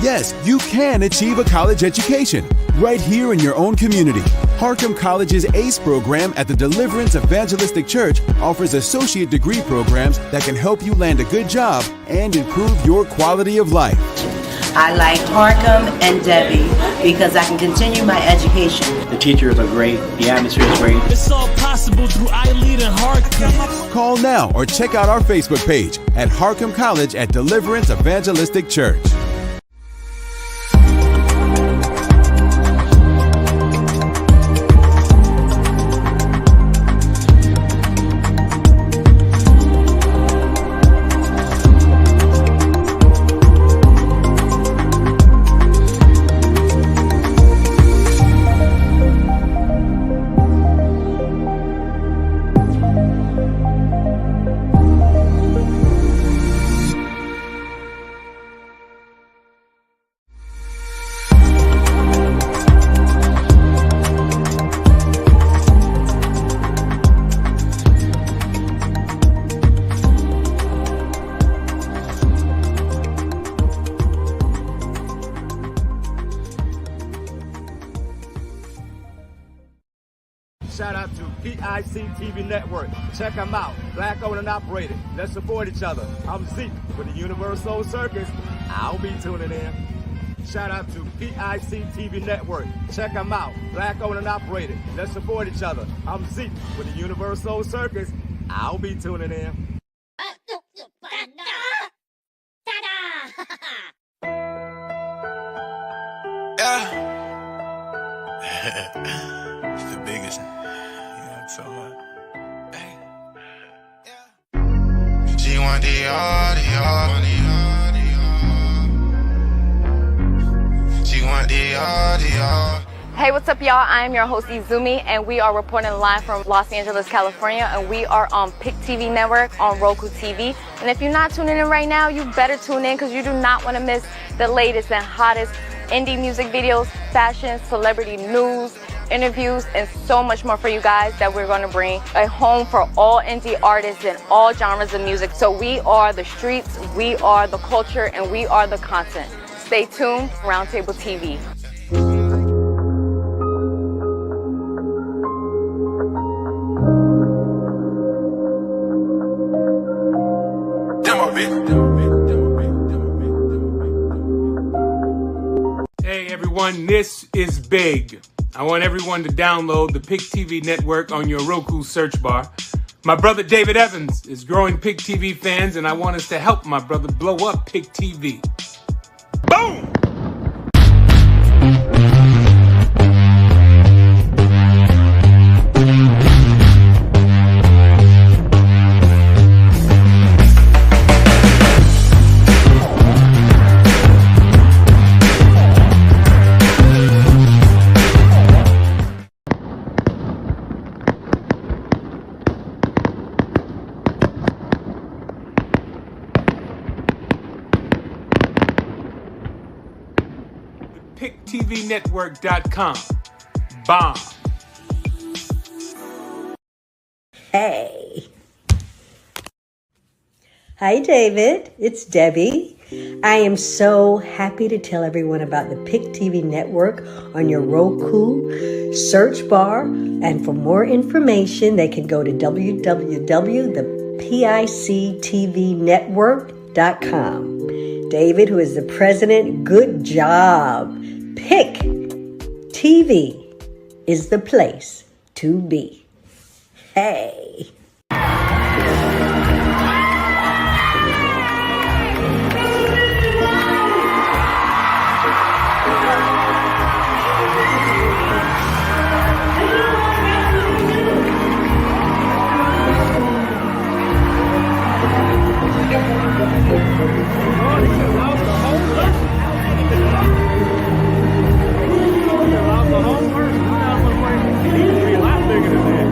Yes, you can achieve a college education right here in your own community. Harcum College's ACE program at the Deliverance Evangelistic Church offers associate degree programs that can help you land a good job and improve your quality of life. I like Harcum and Debbie because I can continue my education. The teachers are great. The atmosphere is great. It's all possible through iLead and Harcum. Call now or check out our Facebook page at Harcum College at Deliverance Evangelistic Church. Shout out to PIC TV Network. Check them out. Black owned and operated. Let's support each other. I'm Zeke with the Universal Circus. I'll be tuning in. Shout out to PIC TV Network. Check them out. Black owned and operated. Let's support each other. I'm Zeke with the Universal Circus. I'll be tuning in. It's the biggest. You know what I'm talking about? Hey. Yeah. She want the She want the Hey, what's up, y'all? I am your host, Izumi, and we are reporting live from Los Angeles, California, and we are on PIC TV Network on Roku TV. And if you're not tuning in right now, you better tune in because you do not want to miss the latest and hottest indie music videos, fashion, celebrity news, interviews, and so much more for you guys that we're going to bring a home for all indie artists and all genres of music. So we are the streets, we are the culture, and we are the content. Stay tuned, Roundtable TV. Hey everyone, this is big. I want everyone to download the PIC TV network on your Roku search bar. My brother David Evans is growing PIC TV fans, and I want us to help my brother blow up PIC TV. Boom! PicTVNetwork.com. Bomb. Hey. Hi, David. It's Debbie. I am so happy to tell everyone about the PIC TV network on your Roku search bar. And for more information, they can go to www.thepictvnetwork.com. David, who is the president, good job. PIC TV is the place to be. Hey. He used to be a lot bigger than that.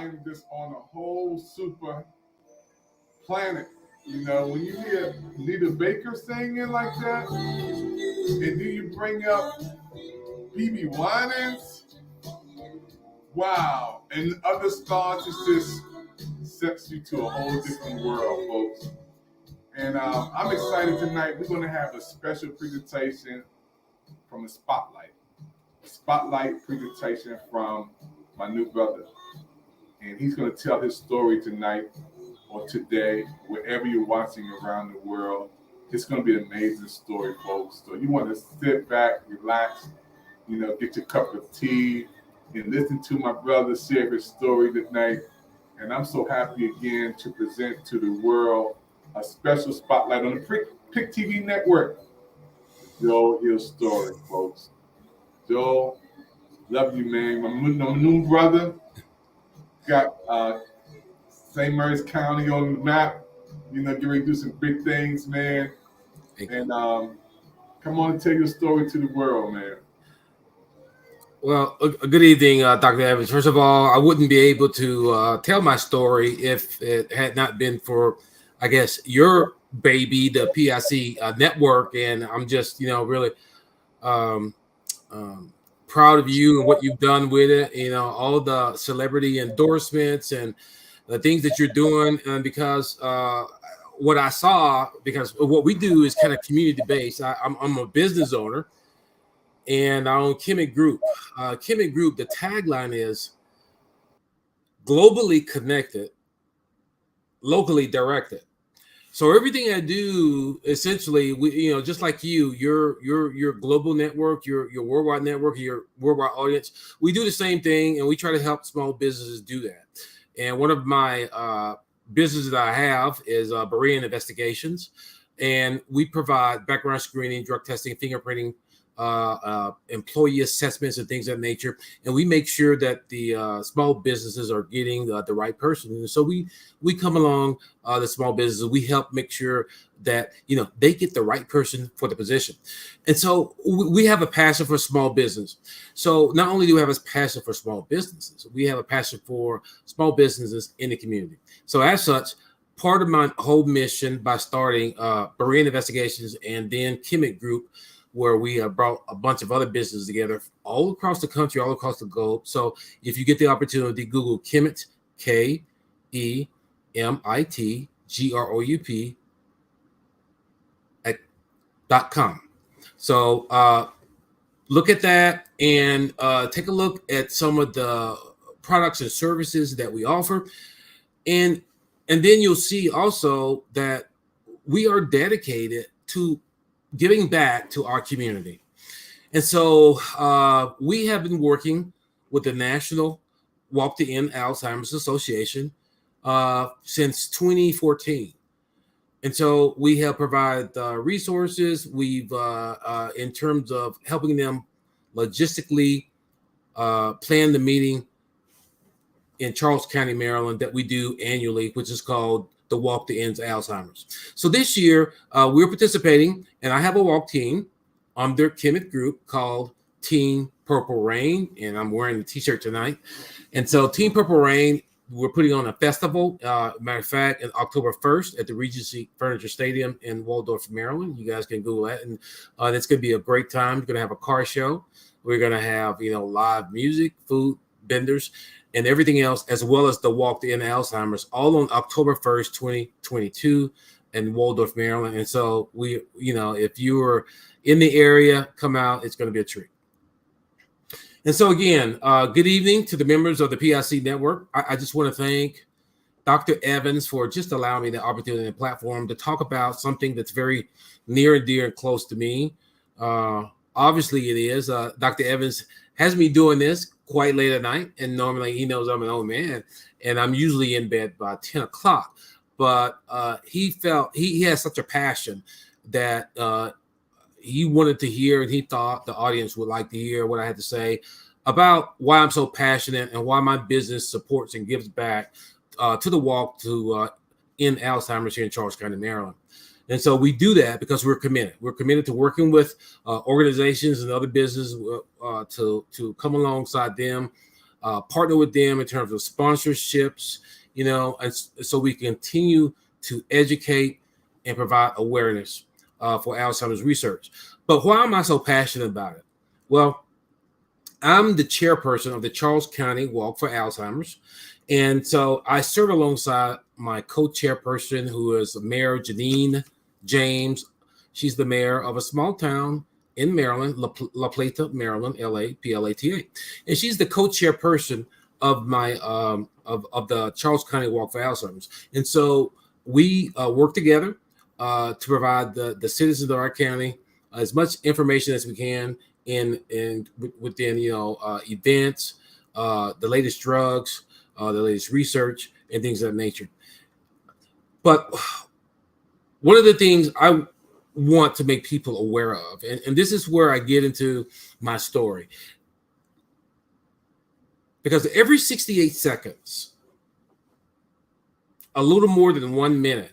I am just on a whole super planet. You know, when you hear Nita Baker singing like that, and then you bring up BB Winans, wow, and other stars, it just sets you to a whole different world, folks. And I'm excited tonight. We're going to have a special presentation from the Spotlight presentation from my new brother. And he's going to tell his story tonight or today, wherever you're watching around the world. It's going to be an amazing story, folks. So you want to sit back, relax, you know, get your cup of tea and listen to my brother share his story tonight. And I'm so happy again to present to the world a special spotlight on the Pick TV network. Joe Hill story, folks. Joe, love you, man. My new brother got St. Mary's County on the map. You know, get ready to do some big things, man. And come on and tell your story to the world, man. Well, good evening, Dr. Evans. First of all, I wouldn't be able to tell my story if it had not been for, I guess, your baby, the PIC network. And I'm just, you know, really proud of you and what you've done with it. You know, all the celebrity endorsements and the things that you're doing. And because what I saw, because what we do is kind of community based. I'm a business owner. And I own Kemet Group. Kemet Group, the tagline is globally connected, locally directed. So everything I do, essentially, you know, just like your global network, your worldwide network, your worldwide audience, we do the same thing, and we try to help small businesses do that. And one of my businesses that I have is Berean Investigations, and we provide background screening, drug testing, fingerprinting, employee assessments and things of that nature, and we make sure that the small businesses are getting the right person. And so we come along the small businesses. We help make sure that, you know, they get the right person for the position. And so we have a passion for small business. So not only do we have a passion for small businesses, we have a passion for small businesses in the community. So as such, part of my whole mission by starting Berean Investigations and then Kemet Group, where we brought a bunch of other businesses together all across the country, all across the globe. So if you get the opportunity, Google Kemet, KEMITGROUP.com. So look at that and take a look at some of the products and services that we offer. And then you'll see also that we are dedicated to giving back to our community. And so we have been working with the National Walk the End Alzheimer's Association since 2014. And so we have provided resources. We've, in terms of helping them logistically plan the meeting in Charles County, Maryland, that we do annually, which is called the Walk the Ends Alzheimer's. So this year we're participating, and I have a walk team under Kemet Group called Team Purple Rain, and I'm wearing the t-shirt tonight. And so Team Purple Rain, we're putting on a festival, matter of fact, on October 1st at the Regency Furniture Stadium in Waldorf, Maryland. You guys can Google that, and it's going to be a great time. We're going to have a car show. We're going to have, you know, live music, food, vendors, and everything else, as well as the Walk the End Alzheimer's, all on October 1st, 2022 in Waldorf, Maryland. And so we, you know, if you are in the area, come out. It's going to be a treat. And so again, good evening to the members of the PIC network. I just want to thank Dr. Evans for just allowing me the opportunity and platform to talk about something that's very near and dear and close to me. Obviously it is. Dr. Evans has me doing this quite late at night, and normally he knows I'm an old man, and I'm usually in bed by 10 o'clock. But he felt he has such a passion that he wanted to hear, and he thought the audience would like to hear what I had to say about why I'm so passionate and why my business supports and gives back to the Walk to End Alzheimer's here in Charles County, Maryland. And so we do that because we're committed. We're committed to working with organizations and other businesses to come alongside them partner with them in terms of sponsorships, and so we continue to educate and provide awareness for Alzheimer's research. But why am I so passionate about it? Well, I'm the chairperson of the Charles County Walk for Alzheimer's. And so I serve alongside my co-chairperson, who is Mayor Janine James. She's the mayor of a small town in Maryland, La Plata, Maryland, LA, Plata. And she's the co-chairperson of my of the Charles County Walk for Alzheimer's. And so we work together to provide the citizens of our county as much information as we can within events, the latest drugs, the latest research, and things of that nature. But one of the things I want to make people aware of, and this is where I get into my story, because every 68 seconds, a little more than 1 minute,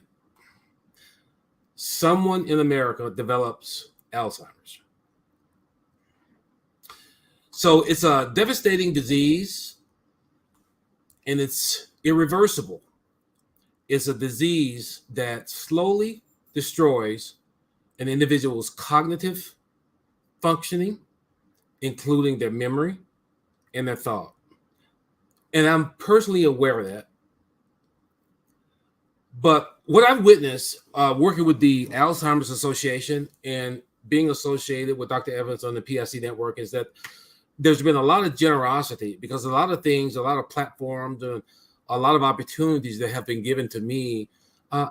someone in America develops Alzheimer's. So it's a devastating disease, and it's irreversible. It's a disease that slowly destroys an individual's cognitive functioning, including their memory and their thought. And I'm personally aware of that. But what I've witnessed working with the Alzheimer's Association and being associated with Dr. Evans on the PIC network is that there's been a lot of generosity, because a lot of things, a lot of platforms, and a lot of opportunities that have been given to me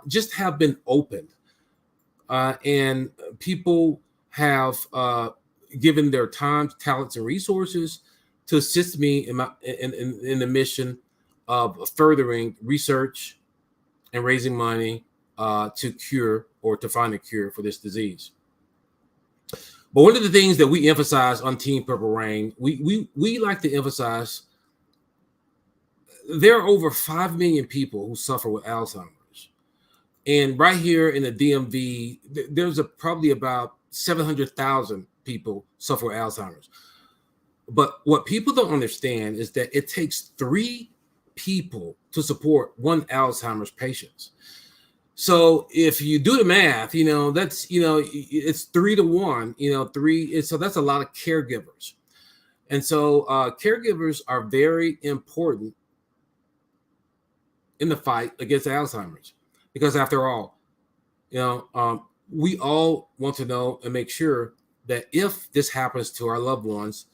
just have been opened. And people have given their time, talents, and resources to assist me in the mission of furthering research and raising money to cure or to find a cure for this disease. But one of the things that we emphasize on Team Purple Rain, we like to emphasize there are over 5 million people who suffer with Alzheimer's. And right here in the DMV, there's probably about 700,000 people suffer with Alzheimer's. But what people don't understand is that it takes 3 people to support 1 Alzheimer's patient. So if you do the math, that's, it's 3 to 1, 3. So that's a lot of caregivers. And so caregivers are very important in the fight against Alzheimer's, because after all, we all want to know and make sure that if this happens to our loved ones,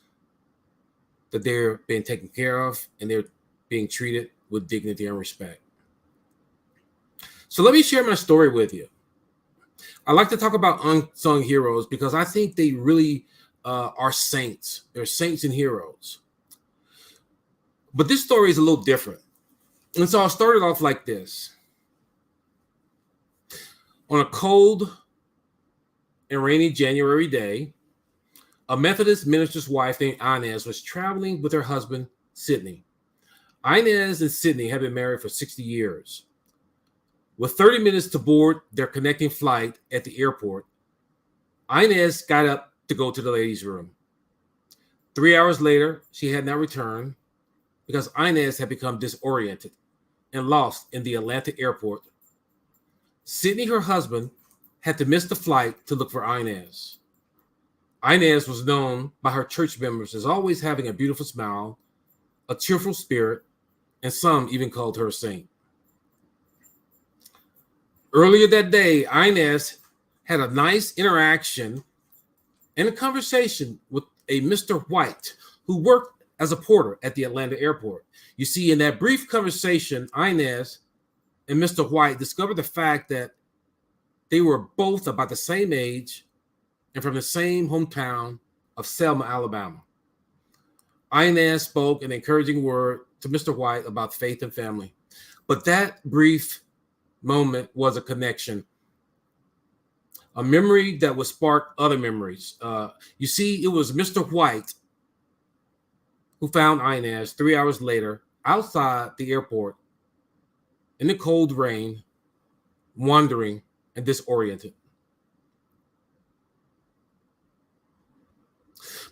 that they're being taken care of and they're being treated with dignity and respect. So let me share my story with you. I like to talk about unsung heroes because I think they really are saints. They're saints and heroes. But this story is a little different. And so I'll start it off like this. On a cold and rainy January day, a Methodist minister's wife named Inez was traveling with her husband, Sidney. Inez and Sidney had been married for 60 years. With 30 minutes to board their connecting flight at the airport, Inez got up to go to the ladies' room. 3 hours later, she had not returned because Inez had become disoriented and lost in the Atlanta airport. Sidney, her husband, had to miss the flight to look for Inez. Inez was known by her church members as always having a beautiful smile, a cheerful spirit, and some even called her a saint. Earlier that day, Inez had a nice interaction and a conversation with a Mr. White, who worked as a porter at the Atlanta airport. You see, in that brief conversation, Inez and Mr. White discovered the fact that they were both about the same age and from the same hometown of Selma, Alabama. Inez spoke an encouraging word to Mr. White about faith and family. But that brief moment was a connection, a memory that would spark other memories. You see, it was Mr. White who found Inez 3 hours later outside the airport in the cold rain, wandering and disoriented.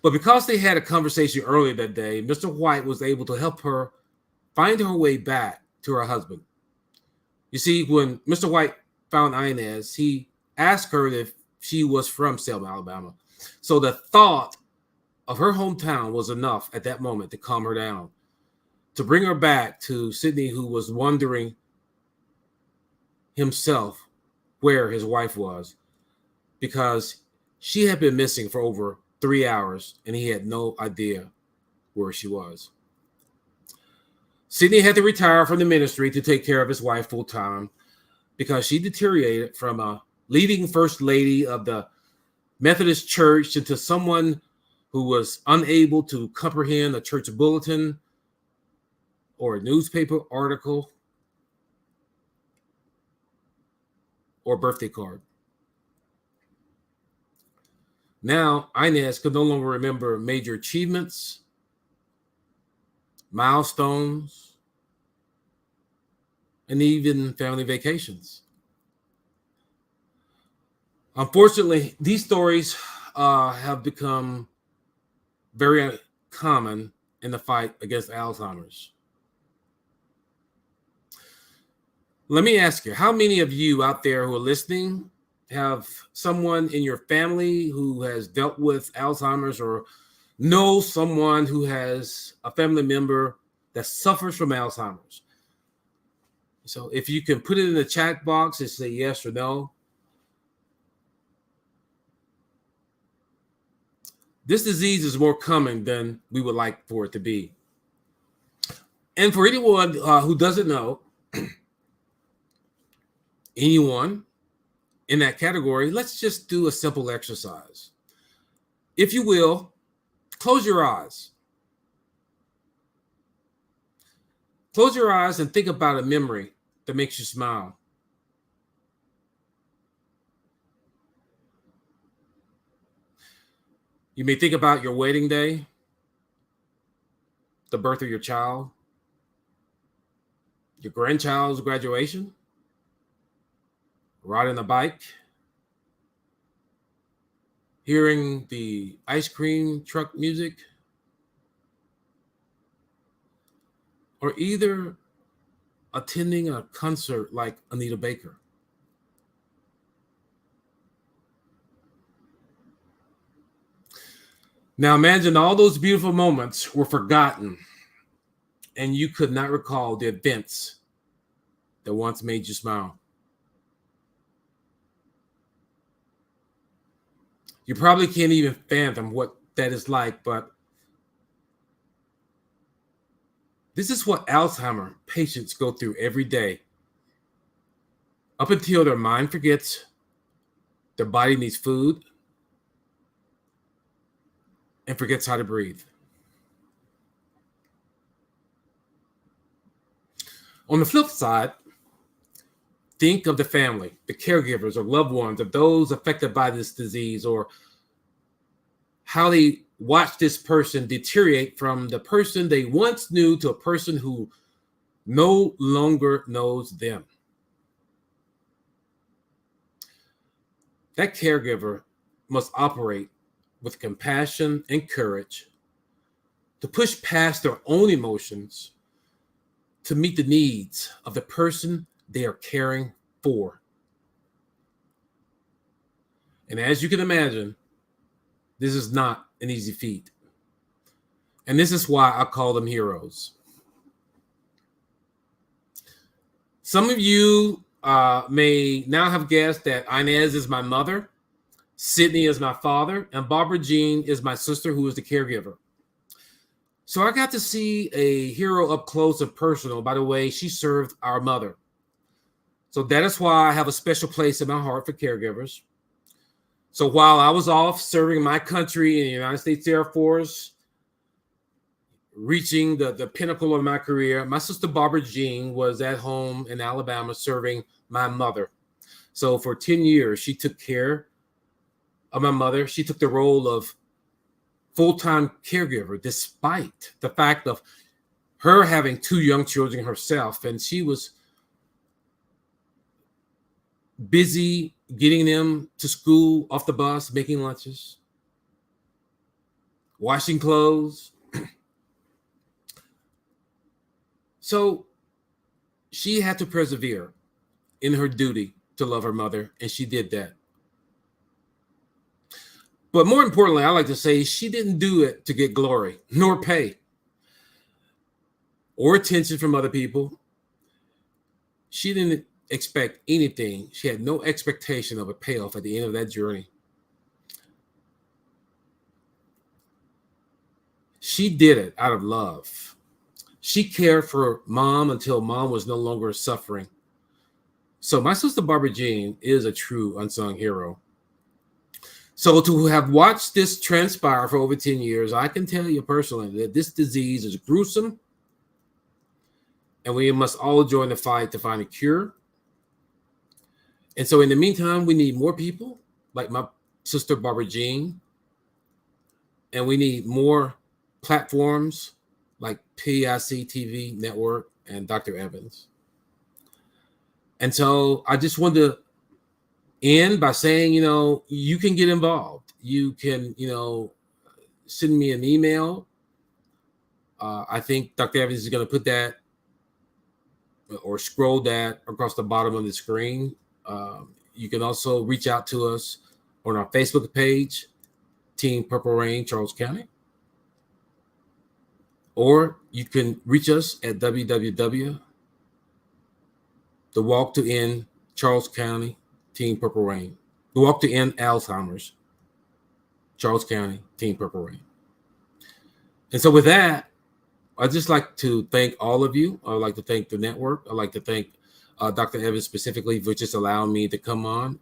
But because they had a conversation earlier that day, Mr. White was able to help her find her way back to her husband. You see, when Mr. White found Inez, he asked her if she was from Selma, Alabama. So the thought of her hometown was enough at that moment to calm her down, to bring her back to Sidney, who was wondering himself where his wife was, because she had been missing for over 3 hours and he had no idea where she was. Sidney had to retire from the ministry to take care of his wife full time because she deteriorated from a leading first lady of the Methodist Church into someone who was unable to comprehend a church bulletin or a newspaper article or birthday card. Now, Inez could no longer remember major achievements, milestones, and even family vacations. Unfortunately, these stories have become very common in the fight against Alzheimer's. Let me ask you, how many of you out there who are listening have someone in your family who has dealt with Alzheimer's or know someone who has a family member that suffers from Alzheimer's? So if you can put it in the chat box and say yes or no. This disease is more common than we would like for it to be. And for anyone who doesn't know, anyone in that category, let's just do a simple exercise. If you will, close your eyes. Close your eyes and think about a memory that makes you smile. You may think about your wedding day, the birth of your child, your grandchild's graduation, riding a bike, hearing the ice cream truck music, or either attending a concert like Anita Baker. Now imagine all those beautiful moments were forgotten and you could not recall the events that once made you smile. You probably can't even fathom what that is like, but this is what Alzheimer patients go through every day. Up until their mind forgets, their body needs food, and forgets how to breathe. On the flip side, think of the family, the caregivers or loved ones of those affected by this disease, or how they watch this person deteriorate from the person they once knew to a person who no longer knows them. That caregiver must operate with compassion and courage to push past their own emotions to meet the needs of the person they are caring for. And as you can imagine, this is not an easy feat. And this is why I call them heroes. Some of you may now have guessed that Inez is my mother, Sidney is my father, and Barbara Jean is my sister, who is the caregiver. So I got to see a hero up close and personal by the way she served our mother. So that is why I have a special place in my heart for caregivers. So while I was off serving my country in the United States Air Force, reaching the pinnacle of my career, my sister Barbara Jean was at home in Alabama serving my mother. So for 10 years, she took care of my mother. She took the role of full-time caregiver, despite the fact of her having 2 young children herself. And she was busy getting them to school, off the bus, making lunches, washing clothes. So she had to persevere in her duty to love her mother, and she did that. But more importantly, I like to say she didn't do it to get glory, nor pay, or attention from other people. She didn't expect anything. She had no expectation of a payoff at the end of that journey. She did it out of love. She cared for mom until mom was no longer suffering. So my sister Barbara Jean is a true unsung hero. So to have watched this transpire for over 10 years, I can tell you personally that this disease is gruesome, and we must all join the fight to find a cure. And so in the meantime, we need more people like my sister Barbara Jean, and we need more platforms like PIC TV Network and Dr. Evans. And so I just wanted to end by saying, you can get involved. You can, send me an email. I think Dr. Evans is going to put that or scroll that across the bottom of the screen. You can also reach out to us on our Facebook page, Team Purple Rain, Charles County. Or you can reach us at www. The Walk to End Charles County, Team Purple Rain. The Walk to End Alzheimer's, Charles County, Team Purple Rain. And so with that, I'd just like to thank all of you. I'd like to thank the network. I'd like to thank Dr. Evans specifically for just allowing me to come on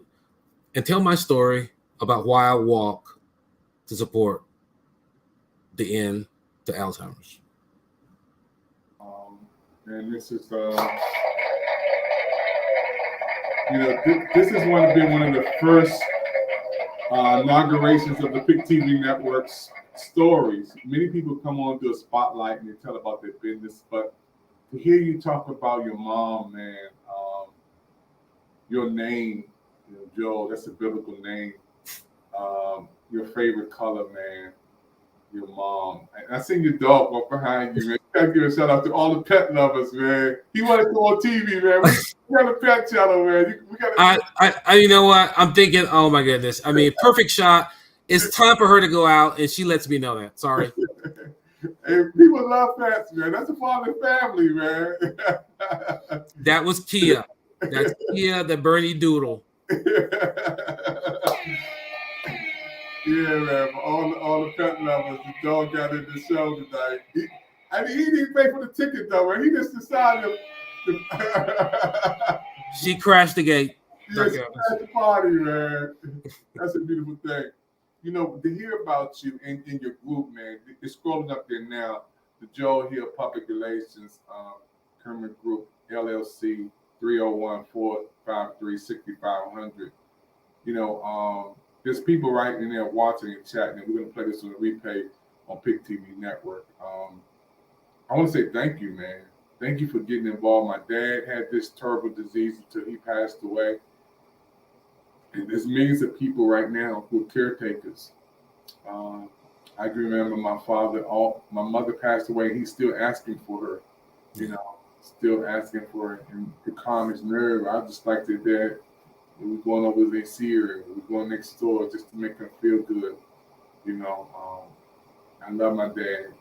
and tell my story about why I walk to support the end to Alzheimer's. And this is, this has been one of the first inaugurations of the PIC TV Network's stories. Many people come on to a spotlight and they tell about their business, but to hear you talk about your mom, man, your name, Joel, that's a biblical name. Your favorite color, man, your mom. And I seen your dog walk behind you, man. You gotta give a shout out to all the pet lovers, man. He wanted to go on TV, man. We got a pet channel, man. I you know what? I'm thinking, oh my goodness. I mean, perfect shot. It's time for her to go out, and she lets me know that. Sorry. And people love pets, man. That's a part of the family, man. That was Kia. That's Kia, the Bernie Doodle. Yeah, man. For all the pet lovers, the dog got in the show tonight. He didn't pay for the ticket though, man. He just decided She crashed the gate. Yes, at the party, man. That's a beautiful thing. To hear about you in your group, man, it's scrolling up there now. The Joel Hill Public Relations Kermit Group, LLC, 301-453-6500. There's people right in there watching and chatting, and we're going to play this on the replay on PIC TV Network. I want to say thank you, man. Thank you for getting involved. My dad had this terrible disease until he passed away. And there's millions of people right now who are caretakers. I can remember my mother passed away. He's still asking for her, still asking for her and to calm his nerve. I just like that we're going over there, see her, we're going next door just to make him feel good. I love my dad.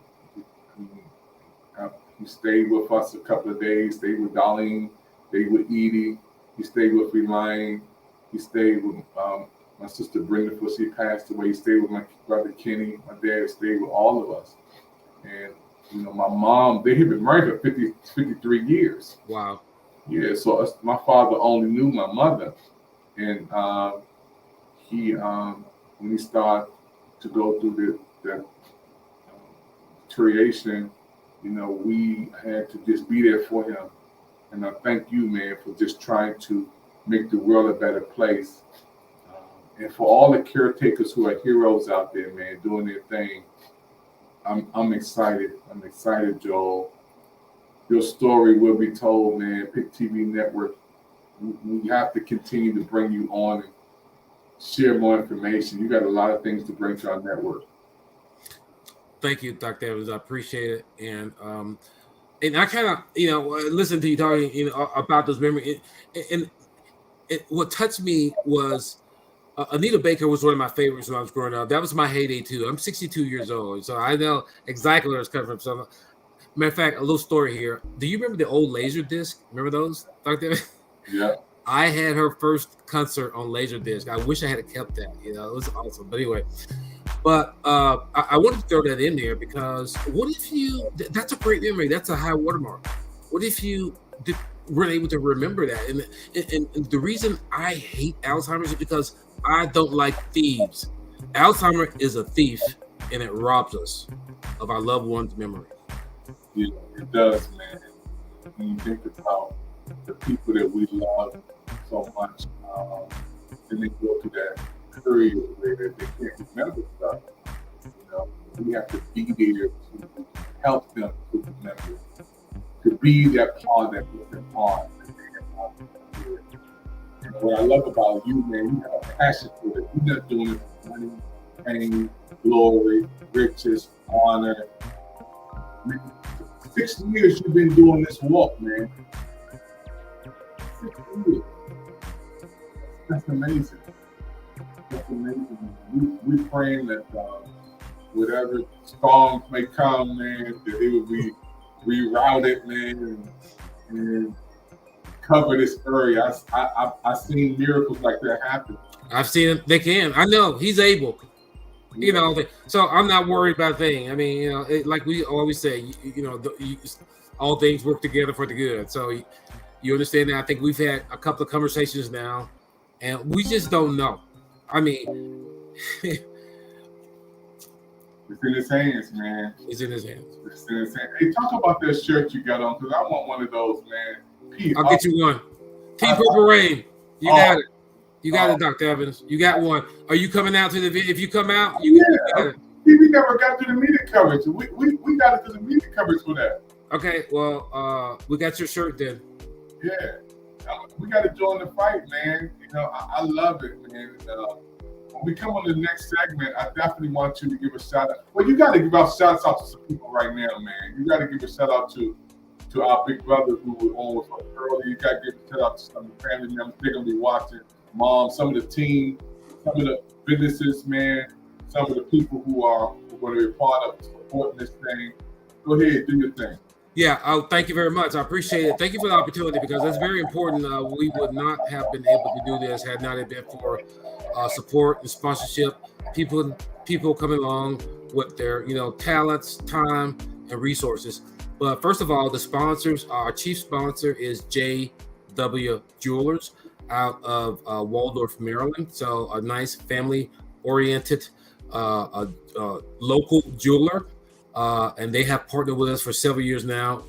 He stayed with us a couple of days, stayed with Darlene, stayed with Edie, he stayed with Elaine, he stayed with my sister Brenda before she passed away, he stayed with my brother Kenny, my dad stayed with all of us. And, my mom, they had been married for 53 years. Wow. Yeah, so my father only knew my mother. And when he started to go through the deterioration, we had to just be there for him. And I thank you, man, for just trying to make the world a better place. And for all the caretakers who are heroes out there, man, doing their thing, I'm excited. I'm excited, Joel. Your story will be told, man. PIC TV Network, we have to continue to bring you on and share more information. You got a lot of things to bring to our network. Thank you, Dr. Evans. I appreciate it. And I kind of, listen to you talking, about those memories. And what touched me was Anita Baker was one of my favorites when I was growing up. That was my heyday too. I'm 62 years old, so I know exactly where it's coming from. So, matter of fact, a little story here. Do you remember the old Laserdisc? Remember those, Dr. Evans? Yeah. I had her first concert on Laserdisc. I wish I had kept that. It was awesome. But anyway. But I wanted to throw that in there because what if that's a great memory. That's a high watermark. What if you weren't able to remember that? And the reason I hate Alzheimer's is because I don't like thieves. Alzheimer's is a thief, and it robs us of our loved one's memory. Yeah, it does, man. When you think about the people that we love so much, and they go through that period where they can't remember stuff. We have to be there to help them to remember, to be that part that puts them on. And what I love about you, man, you have a passion for it. You're not doing it for money, fame, glory, riches, honor. I mean, 6 years you've been doing this walk, man. 6 years. That's amazing. That's amazing. We're praying that whatever storms may come, man, that it will be rerouted, man, and cover this area. I've seen miracles like that happen. I've seen it. They can. I know he's able. So I'm not worried about a thing. I mean, like we always say, all things work together for the good. So you understand that. I think we've had a couple of conversations now, and we just don't know. I mean, it's in his hands, man. It's in his hands. It's in his hands. Hey, talk about that shirt you got on, because I want one of those, man. Pete, I'll get you one. Team Purple Rain. You got it. You got it, Dr. Evans. You got one. Are you coming out to the video? If you come out, you got it. We never got to the media coverage. We got to do the media coverage for that. Okay, well, we got your shirt then. Yeah. We got to join the fight, man. I love it, man. When we come on the next segment, I definitely want you to give a shout out. Well, you got to give out shouts out to some people right now, man. You got to give a shout out to our big brother who was on with us earlier. You got to give a shout out to some of the family members. They're going to be watching. Mom, some of the team, some of the businesses, man, some of the people who are going to be part of supporting this thing. Go ahead, do your thing. Yeah, thank you very much. I appreciate it. Thank you for the opportunity because that's very important. We would not have been able to do this had not it been for support and sponsorship. People coming along with their talents, time, and resources. But first of all, the sponsors. Our chief sponsor is JW Jewelers out of Waldorf, Maryland. So a nice family-oriented local jeweler. And they have partnered with us for several years now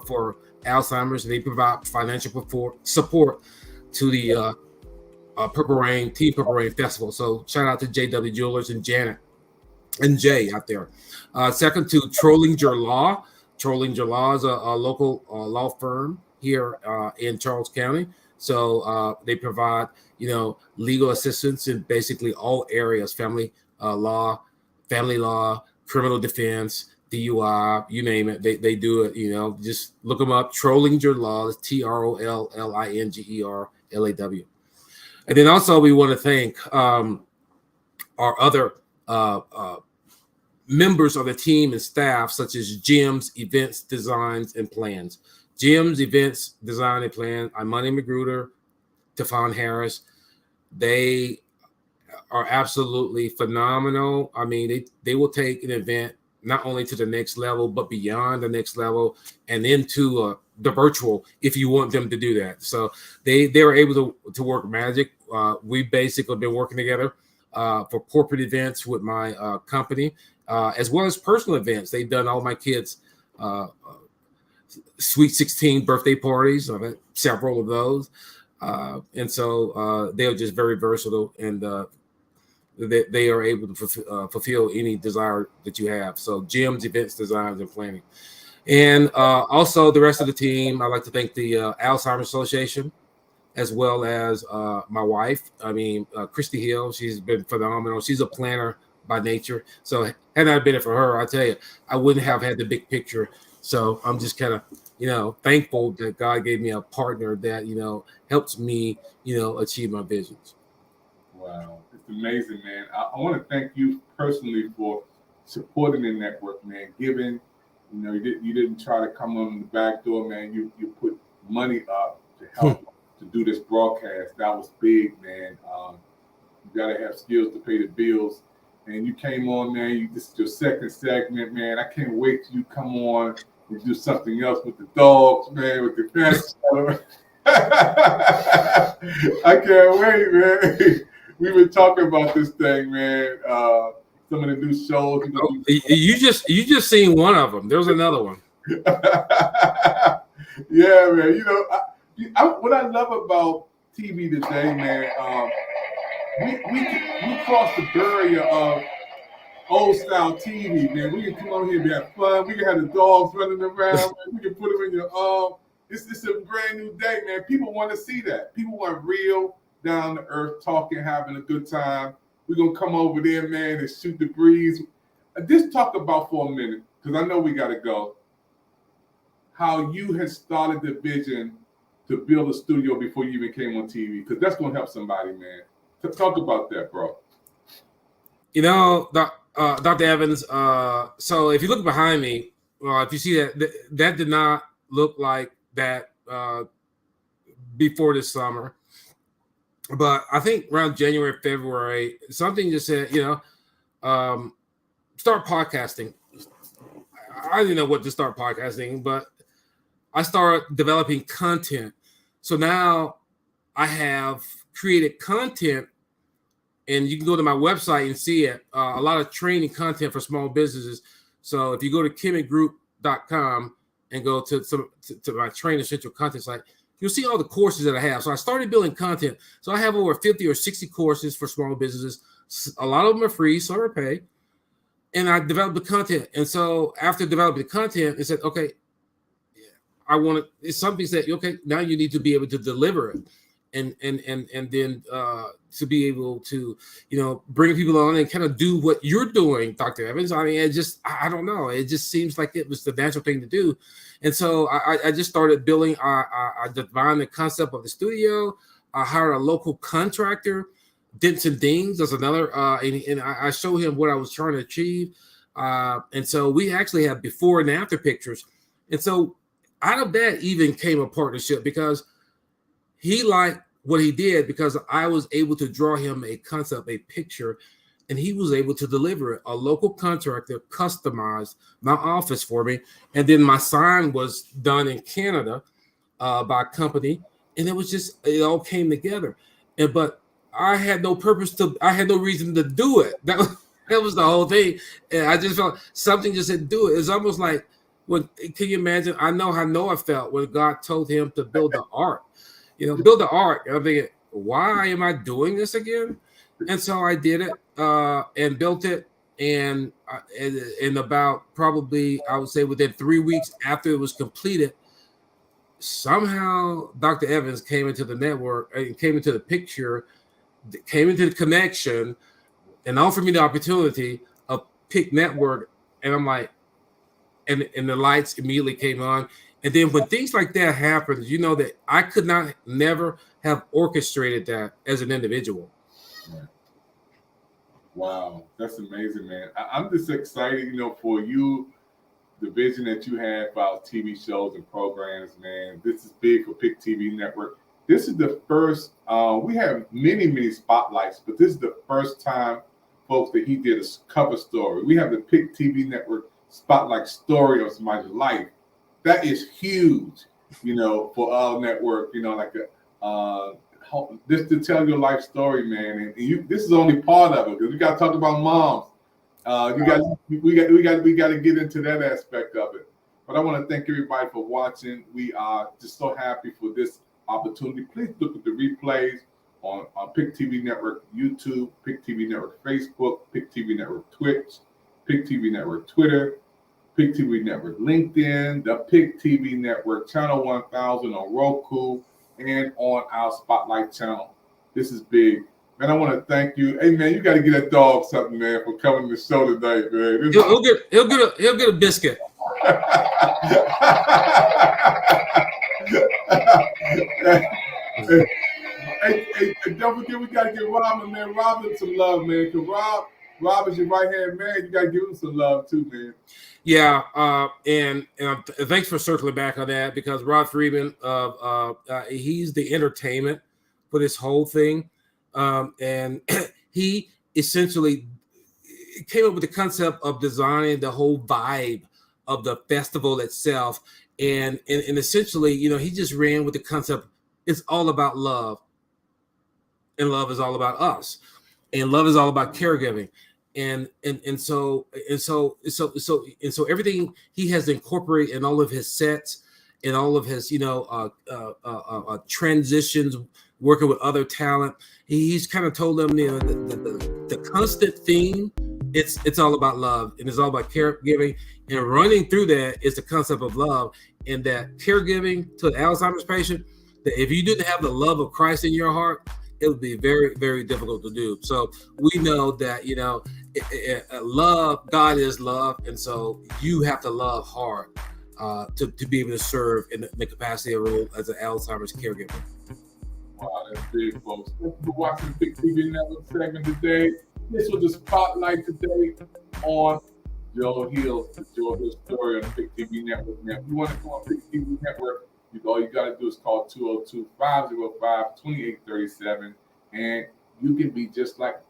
for Alzheimer's. They provide financial support to the Purple Rain, Team Purple Rain Festival. So shout out to JW Jewelers and Janet and Jay out there. Second to Trollinger Law. Trollinger Law is a local law firm here in Charles County. So they provide, legal assistance in basically all areas, family law, criminal defense, DUI, you name it. They do it, just look them up. Trollinger Law, it's TROLLINGERLAW. And then also we want to thank our other members of the team and staff, such as Jim's Events, Designs, and Plans. Jim's Events, Design, and Plan, Imani Magruder, Tefon Harris. They are absolutely phenomenal. I mean, they will take an event not only to the next level, but beyond the next level and into the virtual if you want them to do that. So they were able to work magic. We basically been working together for corporate events with my company, as well as personal events. They've done all my kids' Sweet 16 birthday parties. I've had several of those. And so they're just very versatile, and they are able to fulfill any desire that you have. So Jim's Events, Designs, and Planning. And also the rest of the team, I'd like to thank the Alzheimer's Association, as well as my wife, Christy Hill. She's been phenomenal. She's a planner by nature. So had not been it for her, I tell you, I wouldn't have had the big picture. So I'm just kind of, thankful that God gave me a partner that, helps me, achieve my visions. Wow, it's amazing, man. I want to thank you personally for supporting the network, man. Giving, you didn't try to come on the back door, man. You put money up to help to do this broadcast. That was big, man. You gotta have skills to pay the bills. And you came on, man. This is your second segment, man. I can't wait till you come on and do something else with the dogs, man, with the fence. I can't wait, man. We've been talking about this thing, man. Some of the new shows. You just seen one of them. There's another one. Yeah, man. What I love about TV today, man. We crossed the barrier of old style TV, man. We can come on here and have fun. We can have the dogs running around. Man. We can put them in your arm. It's a brand new day, man. People want to see that. People want real, down to earth talking, having a good time. We're gonna come over there, man, and shoot the breeze. Just talk about for a minute, because I know we gotta go. How you had started the vision to build a studio before you even came on TV, because that's gonna help somebody, man. Talk about that, bro. Dr. Evans. So if you look behind me, if you see that did not look like that before this summer. But I think around January, February, something just said, start podcasting. I didn't know what to start podcasting, but I started developing content. So now I have created content, and you can go to my website and see it. A lot of training content for small businesses. So if you go to kimmittgroup.com and go to my Train Essential content site, you'll see all the courses that I have. So I started building content. So I have over 50 or 60 courses for small businesses. A lot of them are free, some are paid. And I developed the content. And so after developing the content, I said, okay, it's something that, okay, now you need to be able to deliver it. And then to be able to, bring people on and kind of do what you're doing, Dr. Evans. I mean, I don't know. It just seems like it was the natural thing to do. And so I just started building. I defined the concept of the studio. I hired a local contractor, Denson Dings. That's another, and I showed him what I was trying to achieve. And so we actually have before and after pictures. And so out of that even came a partnership, because he liked what he did, because I was able to draw him a concept, a picture, and he was able to deliver it. A local contractor customized my office for me. And then my sign was done in Canada by a company. And it all came together. But I had no reason to do it. That was the whole thing. And I just felt something just said, do it. It's almost like, can you imagine? I know how Noah felt when God told him to build the ark. Build the ark. I'm thinking, why am I doing this again? And so I did it and built it. And in about probably, I would say within 3 weeks after it was completed, somehow Dr. Evans came into the network, came into the picture, came into the connection, and offered me the opportunity of Pick Network. And I'm like, and the lights immediately came on. And then when things like that happen, that I could never have orchestrated that as an individual. Right. Wow, that's amazing, man. I'm just excited, for you, the vision that you had about TV shows and programs, man. This is big for Pick TV Network. This is the first, we have many, many spotlights, but this is the first time, folks, that he did a cover story. We have the Pick TV Network spotlight story of somebody's life. That is huge, for our network, just to tell your life story, man. And this is only part of it, because we got to talk about moms. We got to get into that aspect of it. But I want to thank everybody for watching. We are just so happy for this opportunity. Please look at the replays on Pick TV Network YouTube, Pick TV Network Facebook, Pick TV Network Twitch, Pick TV Network Twitter, Pick TV Network LinkedIn, the Pick TV Network Channel 1000 on Roku, and on our Spotlight channel. This is big. Man, I want to thank you. Hey, man, you got to get that dog something, man, for coming to the show tonight, man. He'll get a biscuit. Hey, don't forget, we got to give Robin, man. Robin some love, man. Because Rob is your right-hand man. You got to give him some love, too, man. Yeah, and thanks for circling back on that, because Rod Freeman, he's the entertainment for this whole thing. And he essentially came up with the concept of designing the whole vibe of the festival itself. And essentially, he just ran with the concept. It's all about love, and love is all about us, and love is all about caregiving. And so everything he has incorporated in all of his sets, in all of his transitions, working with other talent. He's kind of told them the constant theme. It's all about love, and it's all about caregiving. And running through that is the concept of love, and that caregiving to an Alzheimer's patient. That if you didn't have the love of Christ in your heart, it would be very, very difficult to do. So we know that, love, God is love. And so you have to love hard to be able to serve in the capacity of role as an Alzheimer's caregiver. Wow, that's big, folks. Thank you for watching the Pick TV Network segment today. This was the spotlight today on Joe Hill, the Joe Hill story on the Pick TV Network. Now, if you want to go on Pick TV Network, all you got to do is call 202-505-2837, and you can be just like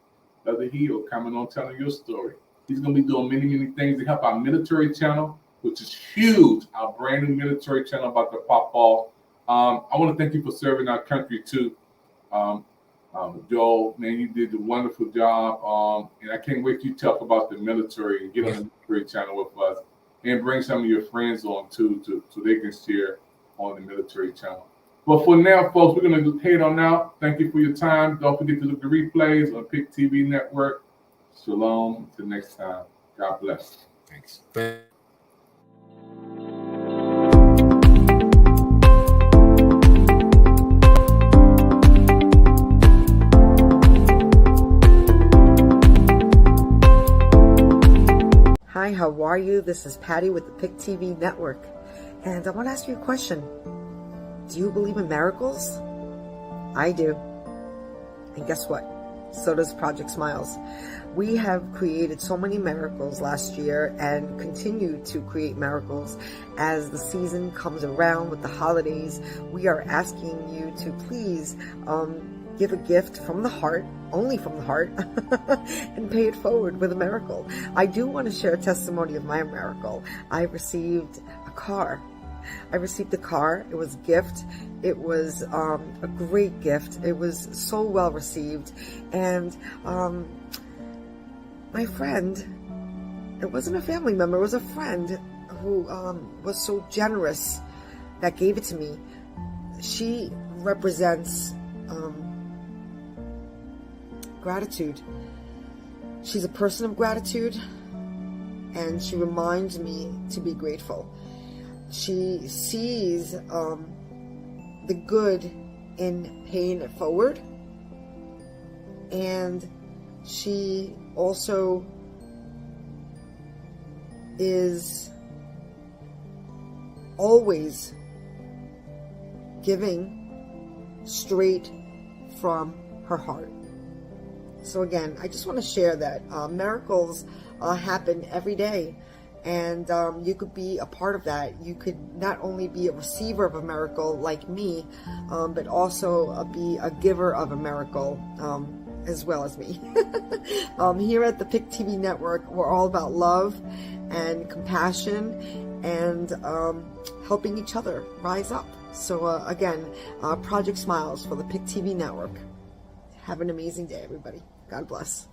Brother Hill coming on telling your story. He's going to be doing many, many things to help our military channel, which is huge. Our brand new military channel about to pop off. I want to thank you for serving our country too. Joel, man, you did a wonderful job. And I can't wait you to talk about the military and get on the military channel with us, and bring some of your friends on too, so they can share on the military channel. But for now, folks, we're going to head on out. Thank you for your time. Don't forget to look at the replays on Pick TV Network. Shalom. Until next time. God bless. Thanks. Hi, how are you? This is Patty with the Pick TV Network. And I want to ask you a question. Do you believe in miracles? I do. And guess what? So does Project Smiles. We have created so many miracles last year and continue to create miracles as the season comes around with the holidays. We are asking you to please give a gift from the heart, only from the heart, and pay it forward with a miracle. I do want to share a testimony of my miracle. I received a car. It was a gift. It was a great gift. It was so well received. And my friend, it wasn't a family member, it was a friend who was so generous that gave it to me. She represents gratitude. She's a person of gratitude, and she reminds me to be grateful. She sees the good in paying it forward, and she also is always giving straight from her heart. So again, I just want to share that miracles happen every day. And you could be a part of that. You could not only be a receiver of a miracle like me, but also be a giver of a miracle as well as me. Here at the Pick TV Network, we're all about love and compassion and helping each other rise up. So again, Project Smiles for the Pick TV Network. Have an amazing day, everybody. God bless.